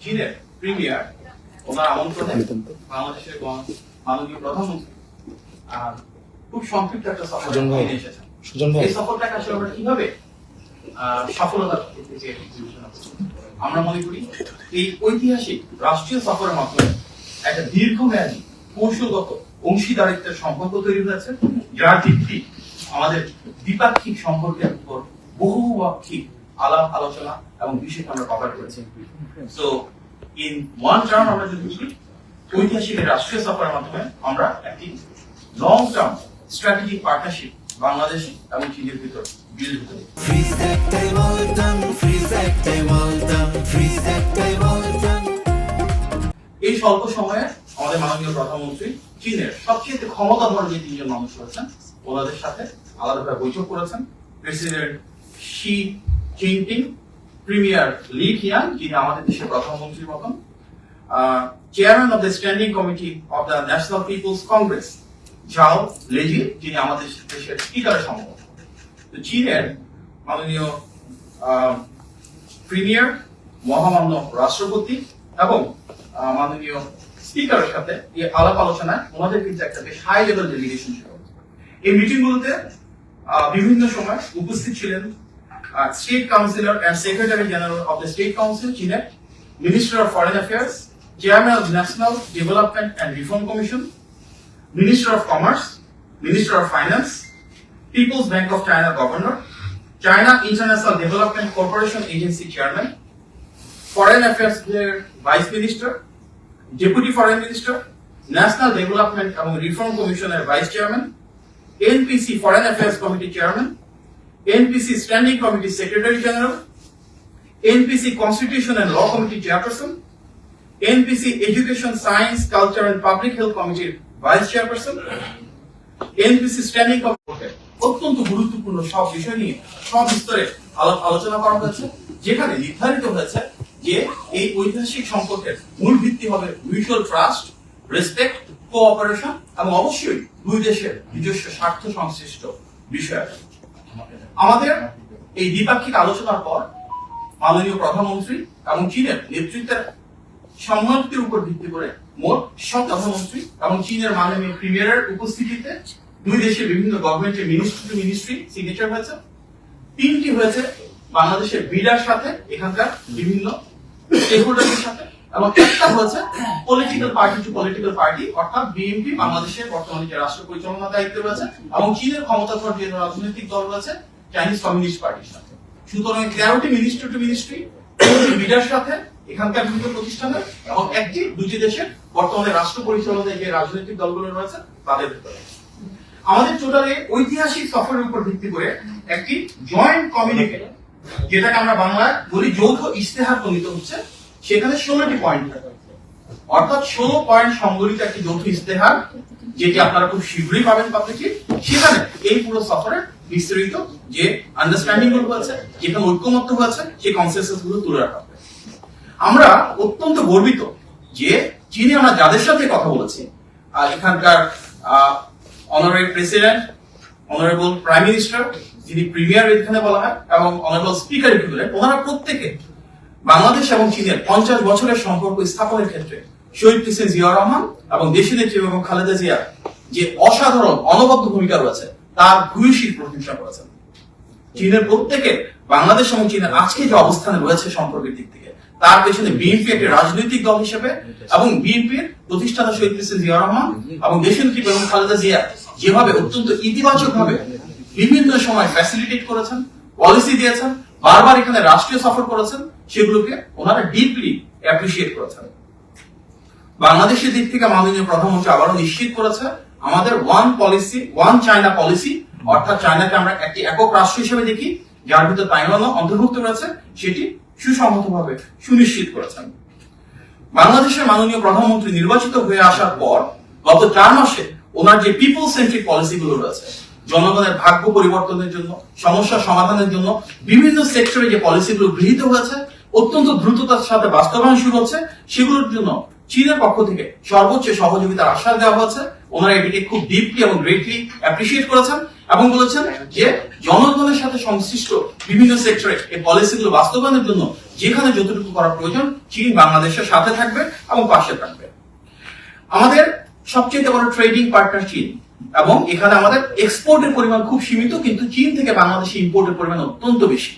চীনের প্রিমিয়ার ওনার আমন্ত্রণে বাংলাদেশের মাননীয় প্রধানমন্ত্রী খুব সংক্ষিপ্ত একটা সফর নিয়ে এসেছেন। এই সফরটাকে আসলে আমরা কিভাবে সফলতার দিকে বিবেচনা করছি? আমরা মনে করি এই ঐতিহাসিক রাষ্ট্রীয় সফরের মাধ্যমে একটা দীর্ঘমেয়াদী কৌশলগত অংশীদারিত্বের সম্পর্ক তৈরি হয়েছে, যার ভিত্তি আমাদের দ্বিপাক্ষিক সম্পর্কের উপর বহুপাক্ষিক আলাপ আলোচনা এবং বিষয়কে আমরা কভার করেছি। সো ইন ওয়ান টার্ম আমরা যদি বলি, ঐতিহাসিক রাষ্ট্রীয় সফরের মাধ্যমে আমরা একটি long term strategic partnership Bangladesh এবং চীনের ভিতর বিল্ড হতে এই স্বল্প সময়ে আমাদের মাননীয় প্রধানমন্ত্রী চীনের সবচেয়ে ক্ষমতাধর যে তিনজন মানুষ রয়েছেন ওনাদের সাথে আলাদাভাবে বৈঠক করেছেন। President Xi Jinping, premier Li Qiang যিনি আমাদের দেশের প্রধানমন্ত্রীর মতন, chairman of the standing committee of the national people's congress Zhao Leji যিনি আমাদের দেশের স্পিকারের সম্ভবত, চীনের মাননীয় প্রিমিয়ার, মহামান্য রাষ্ট্রপতি এবং মাননীয় স্পিকারের সাথে এই আলাপ আলোচনায় ওনাদের কিন্তু একটা বেশ হাই লেভেল ডেলিগেশন ছিল। এই মিটিং গুলোতে বিভিন্ন সময় উপস্থিত ছিলেন state councillor and secretary general of the state council চীনের, minister of foreign affairs, chairman of national development and reform commission, minister of commerce, minister of finance, peoples bank of China governor, China international development corporation agency chairman, foreign affairs vice minister, deputy foreign minister, national development এবং reform কমিশনের vice chairman, NPC foreign affairs committee chairman, NPC standing committee secretary general, NPC constitution and law committee chairperson, NPC education science culture and public health কমিটির vice chairperson, NPC standing committee. অত্যন্ত গুরুত্বপূর্ণ সব বিষয় নিয়ে সবিস্তরে আলোচনা করা হয়েছে, যেখানে নির্ধারিত হয়েছে যে এই ঐতিহাসিক সম্পর্কের মূল ভিত্তি হবে মিউচুয়াল ট্রাস্ট, রেসপেক্ট, কোঅপারেশন এবং অবশ্যই দুই দেশের নিজস্ব স্বার্থ সংশ্লিষ্ট বিষয়। আমাদের এই দ্বিপাক্ষিক আলোচনার পর মাননীয় প্রধানমন্ত্রী এবং চীনের নেতৃত্বের সম্মতির উপর ভিত্তি করে মোট সব প্রধানমন্ত্রী এবং চীনের মাননীয় প্রিমিয়ারের উপস্থিতিতে দুই দেশের বিভিন্ন গভর্নমেন্টের মিনিস্ট্রি টু মিনিস্ট্রি সিগনেচার হয়েছে। 3টি হয়েছে বাংলাদেশের বিডার সাথে, এখানকার বিভিন্ন স্টেকহোল্ডারের সাথে, এবং একটা হয়েছে political party to political party, অর্থাৎ বিএনপি বাংলাদেশের বর্তমানে যে রাষ্ট্র পরিচালনার দায়িত্বে রয়েছে এবং চীনের ক্ষমতাধর যে রাজনৈতিক দল রয়েছে চাইনিজ কমিউনিস্ট পার্টির সাথে। সুতরাং 13টি মিনিস্ট্রি টু মিনিস্ট্রি, 3টি বিডার সাথে, এখানকার বিভিন্ন প্রতিষ্ঠানের এবং একটি দুটি দেশের বর্তমানে রাষ্ট্র পরিচালনায় যে রাজনৈতিক দলগুলো রয়েছে তাদের ভিতরে। আমাদের টোটালে ঐতিহাসিক সফরের উপর ভিত্তি করে একটি জয়েন্ট কমিউনিকে, যেটাকে আমরা বাংলায় বলি যৌথ ইশতেহার প্রণীত হচ্ছে। সেখানে 16টি পয়েন্ট থাকে, অর্থাৎ 16 পয়েন্ট সংবলিত একটি যৌথ ইশতেহার, যেটি আপনারা খুব শীঘ্রই পাবেন পাবলিকলি। সেখানে এই পুরো সফরের বিস্তারিত যে আন্ডারস্ট্যান্ডিং গুলো হয়েছে, যেখানে ঐক্যমত্য হয়েছে, সেই কনসেনসাস গুলো তুলে রাখা হবে। আমরা অত্যন্ত গর্বিত যে চীনে আমরা যাদের সাথে কথা বলেছি, এখানকার honourable president, honourable prime minister যিনি প্রিমিয়ার এখানে বলা হয়, এবং অনারেবল স্পিকার ইকুইভ্যালেন্ট, ওনারা প্রত্যেকে বাংলাদেশ এবং চীনের 50 বছরের সম্পর্ক স্থাপনের ক্ষেত্রে শহীদ প্রেসিডেন্ট জিয়াউর রহমান এবং দেশের নেত্রী বেগম খালেদা জিয়ার যে অসাধারণ অনবদ্য ভূমিকা রয়েছে তার ভূয়সী প্রশংসা করেছেন। চীনের প্রত্যেকে বাংলাদেশ এবং চীনের আজকে যে অবস্থানে রয়েছে সম্পর্কের দিক থেকে, তার পেছনে বিএনপি একটি রাজনৈতিক দল হিসেবে এবং বিএনপির প্রতিষ্ঠাতা শহীদ প্রেসিডেন্ট জিয়াউর রহমান এবং দেশের নেত্রী বেগম খালেদা জিয়া যেভাবে অত্যন্ত ইতিবাচক ভাবে বিভিন্ন সময় ফ্যাসিলিটেট করেছেন, পলিসি দিয়েছেন, বারবার এখানে রাষ্ট্রীয় সফর করেছেন, সেগুলোকে ওনারা ডিপলি অ্যাপ্রিশিয়েট করেছেন। বাংলাদেশের দিক থেকে মাননীয় প্রধানমন্ত্রী আবারও নিশ্চিত করেছে আমাদের one policy, one China policy, অর্থাৎ চায়নাকে আমরা একটি একক রাষ্ট্র হিসেবে দেখি, যার ভিতরে তাইওয়ানও অন্তর্ভুক্ত রয়েছে, সেটি সুসংহতভাবে সুনিশ্চিত করেছেন। বাংলাদেশের মাননীয় প্রধানমন্ত্রী নির্বাচিত হয়ে আসার পর গত 4 মাসে ওনার যে পিপল সেন্ট্রিক পলিসি গুলো রয়েছে, জনগণের ভাগ্য পরিবর্তনের জন্য, সমস্যা সমাধানের জন্য বিভিন্ন সেক্টরে যে পলিসিগুলো গৃহীত হয়েছে, অত্যন্ত দ্রুততার সাথে বাস্তবায়ন শুরু হচ্ছে, সেগুলোর জন্য চীনের পক্ষ থেকে সর্বোচ্চ সহযোগিতার আশ্বাস দেওয়া হয়েছে। ওনারা এটিকে খুব ডিপলি এবং গ্রেটলি অ্যাপ্রিশিয়েট করেছেন এবং বলেছেন যে জনগণের সাথে সংশ্লিষ্ট বিভিন্ন সেক্টরে এই পলিসিগুলো বাস্তবায়নের জন্য যেখানে যতটুকু করা প্রয়োজন চীন বাংলাদেশের সাথে থাকবে এবং পাশে থাকবে। আমাদের সবচেয়ে বড় ট্রেডিং পার্টনার চীন, এবং এখানে আমাদের এক্সপোর্টের পরিমাণ খুব সীমিত, কিন্তু চীন থেকে বাংলাদেশে ইম্পোর্টের পরিমাণ অত্যন্ত বেশি।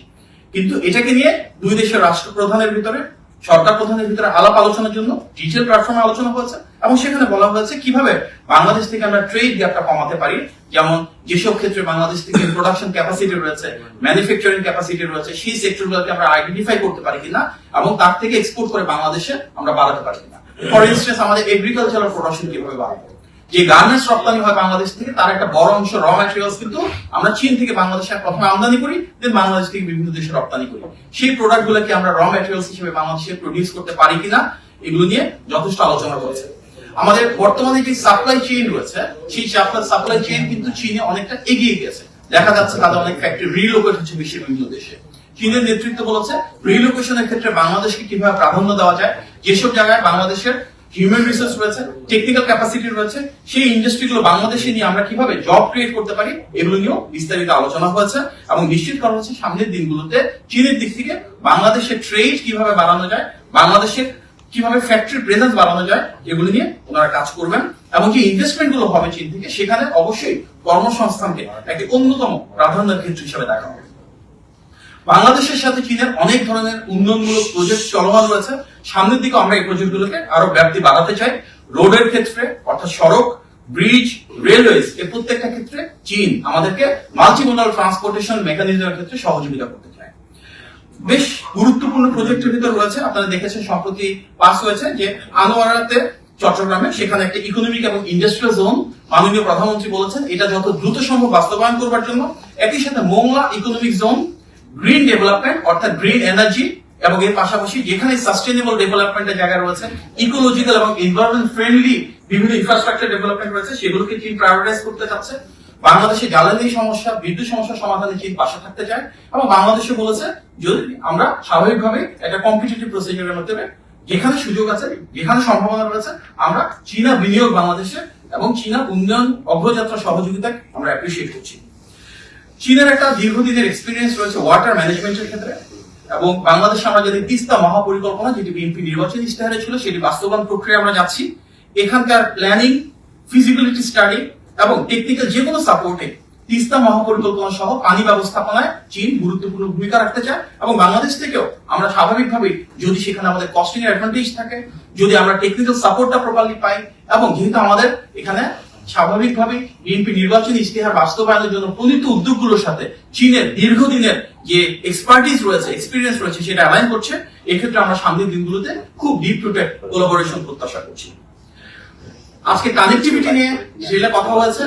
কিন্তু এটাকে নিয়ে দুই দেশের রাষ্ট্রপ্রধানের ভিতরে, সরকার প্রধানের ভিতরে আলাপ আলোচনার জন্য ডিজিটাল প্ল্যাটফর্মে আলোচনা হয়েছে, এবং সেখানে বলা হয়েছে কিভাবে বাংলাদেশ থেকে আমরা ট্রেড গ্যাপটা কমাতে পারি। যেমন যেসব ক্ষেত্রে বাংলাদেশ থেকে প্রোডাকশন ক্যাপাসিটি রয়েছে, ম্যানুফ্যাকচারিং ক্যাপাসিটি রয়েছে, সেই সেক্টরগুলোকে আমরা আইডেন্টিফাই করতে পারি কিনা এবং তার থেকে এক্সপোর্ট করে বাংলাদেশে আমরা বাড়াতে পারি কিনা। ফর ইনস্টেন্স আমাদের এগ্রিকালচারাল প্রোডাকশন কিভাবে বাড়াবো, যে গার্মেন্টস রপ্তানি হয় বাংলাদেশ থেকে তার একটা বড় অংশ র ম্যাটেরিয়ালস কিন্তু আমরা চীন থেকে বাংলাদেশে প্রথমে আমদানি করি, দেন বাংলাদেশ থেকে বিভিন্ন দেশে রপ্তানি করি। সেই প্রোডাক্ট গুলোকে আমরা র ম্যাটেরিয়ালস হিসেবে বাংলাদেশে প্রডিউস করতে পারি কিনা, এগুলো নিয়ে যথেষ্ট আলোচনা করেছে। আমাদের বর্তমানে যে সাপ্লাই চেইন রয়েছে, সেই সাপ্লাই চেইন কিন্তু চীনে অনেকটা এগিয়ে গেছে। দেখা যাচ্ছে তাদের অনেক ফ্যাক্টরি রিলোকেট হচ্ছে বিশ্বের বিভিন্ন দেশে। চীনের নেতৃত্ব বলেছে রিলোকেশনের ক্ষেত্রে বাংলাদেশকে কিভাবে প্রাধান্য দেওয়া যায়, যেসব জায়গায় বাংলাদেশের হিউম্যান রিসোর্স রয়েছে, টেকনিক্যাল ক্যাপাসিটি রয়েছে, সেই ইন্ডাস্ট্রিগুলো বাংলাদেশে নিয়ে আমরা কিভাবে জব ক্রিয়েট করতে পারি, এগুলো নিয়েও বিস্তারিত আলোচনা হয়েছে। এবং নিশ্চিত করা হচ্ছে সামনের দিনগুলোতে চীনের দিক থেকে বাংলাদেশের ট্রেড কিভাবে বাড়ানো যায়, বাংলাদেশের কিভাবে ফ্যাক্টরি প্রেজেন্স বাড়ানো যায়, এগুলো নিয়ে ওনারা কাজ করবেন। এবং যে ইনভেস্টমেন্ট গুলো হবে চীন থেকে, সেখানে অবশ্যই কর্মসংস্থানকে একটি অন্যতম প্রাধান্যের ক্ষেত্র হিসেবে দেখা হবে। বাংলাদেশের সাথে চীনের অনেক ধরনের উন্নয়নমূলক প্রজেক্ট চলমান রয়েছে। সামনের দিকে আমরা এই প্রজেক্টগুলোকে আরো ব্যাপ্তি বাড়াতে চাই। রোডের ক্ষেত্রে অর্থাৎ সড়ক, ব্রিজ, রেলওয়েজ এর প্রত্যেকটা ক্ষেত্রে চীন আমাদেরকে মাল্টিমোডাল ট্রান্সপোর্টেশন মেকানিজমের ক্ষেত্রে সহযোগিতা করতে চায়। বেশ গুরুত্বপূর্ণ প্রজেক্টের ভিতর রয়েছে, আপনারা দেখেছেন সম্প্রতি পাস হয়েছে যে আনোয়ারাতে চট্টগ্রামে, সেখানে একটা ইকোনমিক এবং ইন্ডাস্ট্রিয়াল জোন মাননীয় প্রধানমন্ত্রী বলেছেন এটা যত দ্রুত সম্ভব বাস্তবায়ন করবার জন্য। একই সাথে Mongla economic zone, green development অর্থাৎ গ্রিন এনার্জি, এবং এর পাশাপাশি যেখানে সাস্টেইনেবল ডেভেলপমেন্টের জায়গা রয়েছে, ইকোলজিক্যাল এবং এনভায়রনমেন্ট ফ্রেন্ডলি বিভিন্ন ইনফ্রাস্ট্রাকচার ডেভেলপমেন্ট রয়েছে, সেগুলোকে চীন প্রায়োরিটাইজ করতে চাচ্ছে। বাংলাদেশে জ্বালানি সমস্যা, বিদ্যুৎ সমস্যা সমাধানে চীন পাশে থাকতে চায়, এবং বাংলাদেশে বলেছে যদি আমরা স্বাভাবিকভাবে একটা কম্পিটিটিভ প্রসিজারের মাধ্যমে যেখানে সুযোগ আছে, যেখানে সম্ভাবনা রয়েছে, আমরা চীনা বিনিয়োগ বাংলাদেশে এবং চীনা উন্নয়ন অগ্রযাত্রা সহযোগিতা আমরা অ্যাপ্রিসিয়েট করছি। চীনের একটা দীর্ঘদিনের এক্সপিরিয়েন্স রয়েছে ওয়াটার ম্যানেজমেন্টের ক্ষেত্রে, এবং বাংলাদেশে আমরা যদি তিস্তা মহাপরিকল্পনা, যেটি বিএনপি নির্বাচনী ইশতেহারে ছিল, সেটি বাস্তবায়ন প্রক্রিয়া আমরা যাচ্ছি। এখানকার প্ল্যানিং, ফিজিবিলিটি স্টাডি এবং টেকনিক্যাল যে কোনো সাপোর্টে তিস্তা মহাপরিকল্পনা সহ পানি ব্যবস্থাপনায় চীন গুরুত্বপূর্ণ ভূমিকা রাখতে চায়। এবং বাংলাদেশ থেকেও আমরা স্বাভাবিকভাবে যদি সেখানে আমাদের কস্টিং এর অ্যাডভান্টেজ থাকে, যদি আমরা টেকনিক্যাল সাপোর্টটা প্রপারলি পাই, এবং যেহেতু আমাদের এখানে স্বাভাবিকভাবে বিএনপি নির্বাচনী ইশতেহার বাস্তবায়নের জন্য প্রণীত উদ্যোগগুলোর সাথে চীনের দীর্ঘদিনের যে এক্সপার্টিস রয়েছে, এক্সপিরিয়েন্স রয়েছে, সেটা অ্যালাইন করছে। এক্ষেত্রে আমরা সামনের দিনগুলোতে খুব ডিপ রুটেড কোলাবোরেশন প্রত্যাশা করছি। আজকে কানেক্টিভিটি নিয়ে যেটা কথা হয়েছে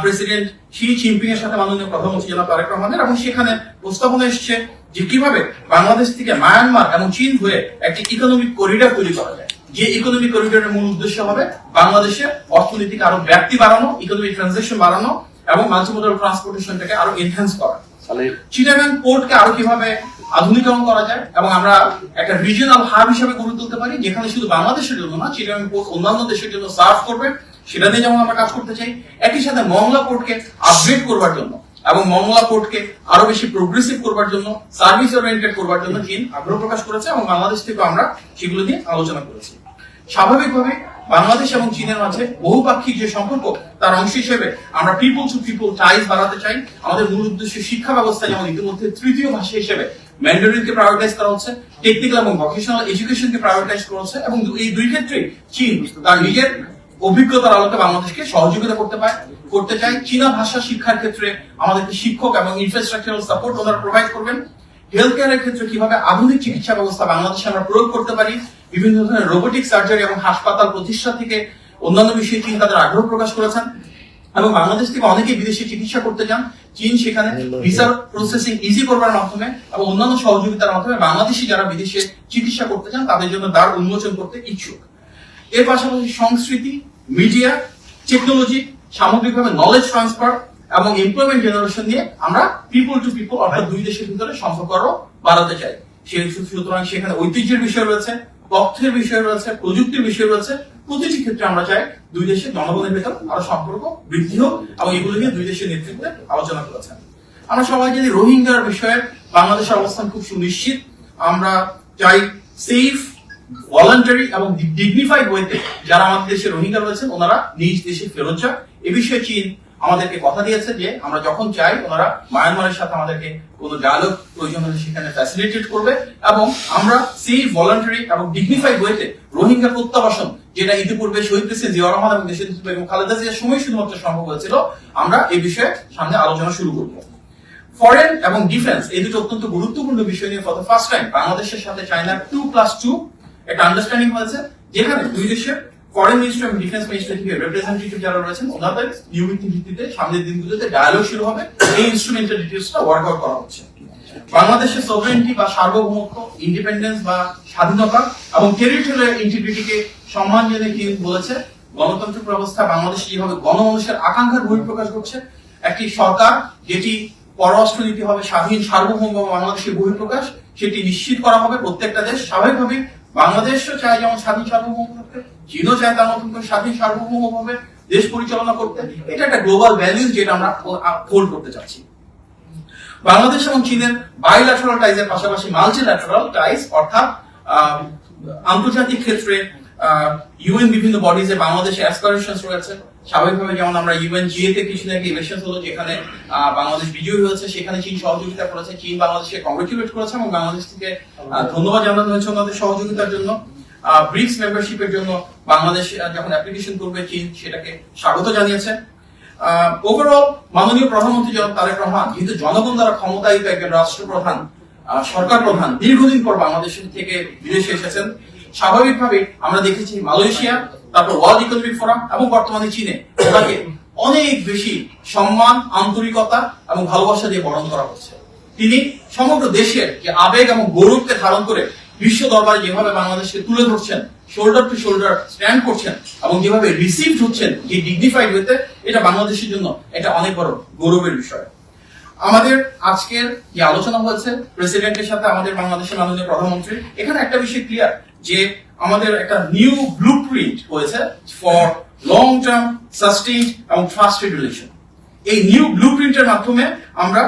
প্রেসিডেন্ট শি জিনপিং এর সাথে মাননীয় প্রধানমন্ত্রী জনাব তারেক রহমানের, এবং সেখানে প্রস্তাবনা এসেছে যে কিভাবে বাংলাদেশ থেকে মায়ানমার এবং চীন হয়ে একটি ইকোনমিক করিডর তৈরি করা যায়, যে ইকোনমিক করিডোরের মূল উদ্দেশ্য হবে বাংলাদেশে অর্থনৈতিক আরো ব্যাপ্তি বাড়ানো, ইকোনমিক ট্রানজাকশন বাড়ানো এবং মাল্টিমোডাল ট্রান্সপোর্টেশনটাকে আরো এনহ্যান্স করা, চিটাগাং পোর্টকে আরো কিভাবে আধুনিকরণ করা যায় এবং আমরা একটা রিজিওনাল হাব হিসেবে গড়ে তুলতে পারি, যেখানে শুধু বাংলাদেশের জন্য না, চিটাগাং পোর্ট অন্যান্য দেশের জন্য সার্ভ করবে, সেটা নিয়ে যেমন আমরা কাজ করতে চাই। একই সাথে মংলা পোর্টকে আপগ্রেড করবার জন্য এবং মংলা পোর্টকে আরো বেশি প্রোগ্রেসিভ করবার জন্য, সার্ভিস ওরিয়েন্টেড করবার জন্য চীন আগ্রহ প্রকাশ করেছে, এবং বাংলাদেশ থেকে আমরা সেগুলো নিয়ে আলোচনা করেছি। স্বাভাবিকভাবে বাংলাদেশ এবং চীনের মাঝে বহুপাক্ষিক যে সম্পর্ক, তার অংশ হিসেবে আমরা পিপল টু পিপল টাইজ বাড়াতে চাই। আমাদের মূল উদ্দেশ্য শিক্ষা ব্যবস্থা, যেমন ইতিমধ্যে তৃতীয় ভাষা হিসেবে ম্যান্ডারিনকে প্রায়োরিটাইজ করা হচ্ছে, টেকনিক্যাল এবং ভোকেশনাল এডুকেশনকে প্রায়োরিটাইজ করা হচ্ছে, এবং এই দুই ক্ষেত্রে চীন তার নিজের অভিজ্ঞতার আলোকে বাংলাদেশকে সহযোগিতা করতে চাই। চীনা ভাষা শিক্ষার ক্ষেত্রে আমাদেরকে শিক্ষক এবং ইনফ্রাস্ট্রাকচারাল সাপোর্ট ওনারা প্রোভাইড করবেন। হেলথ কেয়ারের ক্ষেত্রে কিভাবে আধুনিক চিকিৎসা ব্যবস্থা বাংলাদেশে আমরা প্রয়োগ করতে পারি, বিভিন্ন ধরনের রোবোটিক সার্জারি এবং হাসপাতাল প্রতিষ্ঠা থেকে অন্যান্য বিষয়ে চীন তাদের আগ্রহ প্রকাশ করেছেন, এবং বাংলাদেশ থেকে অনেকেই বিদেশে চিকিৎসা করতে যান। চীন সেখানে ভিসা প্রসেসিং ইজি করবার মাধ্যমে এবং অন্যান্য সহযোগিতার মাধ্যমে বাংলাদেশি যারা বিদেশে চিকিৎসা করতে চান তাদের জন্য দ্বার উন্মোচন করতে ইচ্ছুক। এর পাশাপাশি সংস্কৃতি, মিডিয়া, টেকনোলজি, সামগ্রিকভাবে নলেজ ট্রান্সফার এবং এমপ্লয়মেন্ট জেনারেশন নিয়ে আমরা পিপল টু পিপল অর্থাৎ দুই দেশের ভিতরে সম্পর্ক আরো বাড়াতে চাই। সুতরাং সেখানে ঐতিহ্যের বিষয় রয়েছে, তথ্যের বিষয় রয়েছে, প্রযুক্তির বিষয় রয়েছে। প্রতিটি ক্ষেত্রে আমরা চাই দুই দেশের জনগণের ভেতর আরো সম্পর্ক বৃদ্ধি হোক এবং এগুলো নিয়ে দুই দেশের নেতৃত্বে আলোচনা করেছেন। আমরা সবাই জানি রোহিঙ্গার বিষয়ে বাংলাদেশের অবস্থান খুব সুনিশ্চিত। আমরা চাই সেফ, ভলান্টারি এবং ডিগনিফাইড ওয়েতে যারা আমাদের দেশে রোহিঙ্গা রয়েছেন ওনারা নিজ দেশে ফেরত যাক। এ বিষয়ে চীন আমাদেরকে কথা দিয়েছে যে আমরা যখন চাই ওনারা মায়ানমারের সাথে আমাদেরকে কোনো ডায়ালগ প্রয়োজন হলে সেখানে ফ্যাসিলিটেট করবে এবং আমরা সেফ, ভলান্টারি এবং ডিগনিফাইড ওয়েতে রোহিঙ্গা প্রত্যাবাসন, যেটা ইতিপূর্বে শহীদ প্রেসিডেন্ট জিয়া রহমান এবং দেশের বেগম খালেদা জিয়ার সময় শুধুমাত্র সম্ভব হয়েছিল, আমরা এই বিষয়ে সামনে আলোচনা শুরু করব। ফরেন এবং ডিফেন্স এই দুটো অত্যন্ত গুরুত্বপূর্ণ বিষয় নিয়ে ফর দ্য ফার্স্ট টাইম বাংলাদেশের সাথে চায়নার 2+2 একটা আন্ডারস্ট্যান্ডিং হয়েছে, যেখানে দুই দেশের ফরেন মিনিস্টার এবং ডিফেন্স মিনিস্টার থেকে রিপ্রেজেন্টেটিভ যারা রয়েছেন ওনাদের নিয়মিত ভিত্তিতে সামনের দিনগুলোতে ডায়ালগ শুরু হবে। এই ইনস্ট্রুমেন্টাল ডিটেইলসটা ওয়ার্ক আউট করা হচ্ছে। বাংলাদেশের সভরেনিটি বা সার্বভৌমত্ব, ইন্ডিপেন্ডেন্স বা স্বাধীনতা এবং টেরিটোরিয়াল ইন্টিগ্রিটিকে সম্মান জানিয়ে কি বলেছে, গণতন্ত্র ব্যবস্থা বাংলাদেশে যেভাবে গণমানুষের আকাঙ্ক্ষার বহিঃপ্রকাশ ঘটছে, একটি সরকার যেটি পররাষ্ট্রনীতি হবে স্বাধীন, সার্বভৌম বাংলাদেশের বহিঃপ্রকাশ, সেটি নিশ্চিত করা হবে। প্রত্যেকটা দেশ স্বাভাবিকভাবে বাংলাদেশও চায় যেমন স্বাধীন সার্বভৌম থাকতে, চীনও চায় তার মতন করে স্বাধীন সার্বভৌম ভাবে দেশ পরিচালনা করতে। এটা একটা গ্লোবাল ভ্যালুজ যেটা আমরা হোল্ড করতে চাচ্ছি। বাংলাদেশ এবং চীনের বাইল্যাটারাল টাইজের পাশাপাশি মাল্টিল্যাটারাল টাইজ অর্থাৎ আন্তর্জাতিক ক্ষেত্রে ইউএন বিভিন্ন বডিজে বাংলাদেশে অ্যাসপিরেশনস রয়েছে। স্বাভাবিকভাবে যেমন আমরা ইউএনজিএ তে কিছুদিন আগে ইলেকশন হলো, যেখানে বাংলাদেশ বিজয়ী হয়েছে, সেখানে চীন সহযোগিতা করেছে। চীন বাংলাদেশকে কংগ্রেচুলেট করেছে এবং বাংলাদেশ থেকে ধন্যবাদ জানানো হয়েছে ওনাদের সহযোগিতার জন্য। ব্রিক্স মেম্বারশিপের জন্য বাংলাদেশ যখন অ্যাপ্লিকেশন করবে চীন সেটাকে স্বাগত জানিয়েছে। ওভারঅল মাননীয় প্রধানমন্ত্রী জনাব তারেক রহমান যেহেতু জনগণ দ্বারা ক্ষমতায়িত একজন রাষ্ট্রপ্রধান, সরকার প্রধান, দীর্ঘদিন পর বাংলাদেশ থেকে বিদেশে এসেছেন। স্বাভাবিকভাবে আমরা দেখেছি মালয়েশিয়া, তারপর ওয়ার্ল্ড ইকোনমিক ফোরাম এবং বর্তমানে চীনে ওনাকে অনেক বেশি সম্মান, আন্তরিকতা এবং ভালোবাসা দিয়ে বরণ করা হচ্ছে। তিনি সমগ্র দেশের যে আবেগ এবং গৌরবকে ধারণ করে বিশ্ব দরবারে যেভাবে বাংলাদেশকে তুলে ধরছেন, শোল্ডার টু শোল্ডার স্ট্যান্ড করছেন এবং যেভাবে রিসিভড হচ্ছেন যে ডিগনিফাইড ওয়েতে, এটা বাংলাদেশের জন্য এটা অনেক বড় গৌরবের বিষয়। আমাদের আজকের যে আলোচনা হয়েছে প্রেসিডেন্টের সাথে আমাদের বাংলাদেশের মাননীয় প্রধানমন্ত্রী, এখানে একটা বিষয় ক্লিয়ার যে আমাদের একটা নিউ ব্লুপ্রিন্ট হয়েছে ফর লং টার্ম সাস্টেইনড এবং ট্রাস্টেড রিলেশন। এই নিউ ব্লুপ্রিন্টের মাধ্যমে আমরা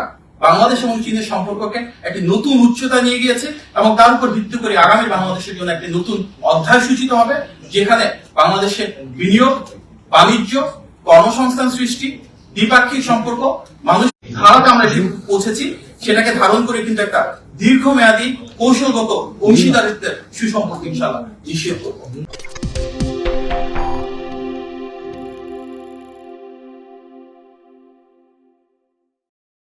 বাংলাদেশ এবং চীনের সম্পর্ককে একটি নতুন উচ্চতা নিয়ে গিয়েছে এবং তার উপর ভিত্তি করে আগামী বাংলাদেশের জন্য একটি নতুন অধ্যায় সূচিত হবে, যেখানে বাংলাদেশের বিনিয়োগ, বাণিজ্য, কর্মসংস্থান সৃষ্টি, দ্বিপাক্ষিক সম্পর্ক, মানুষ ধারাতে আমরা যে পৌঁছেছি সেটাকে ধারণ করে কিন্তু একটা দীর্ঘমেয়াদী কৌশলগত অংশীদারিত্বের সুসম্পর্ক ইনশাআল্লাহ নিশ্চিত করব।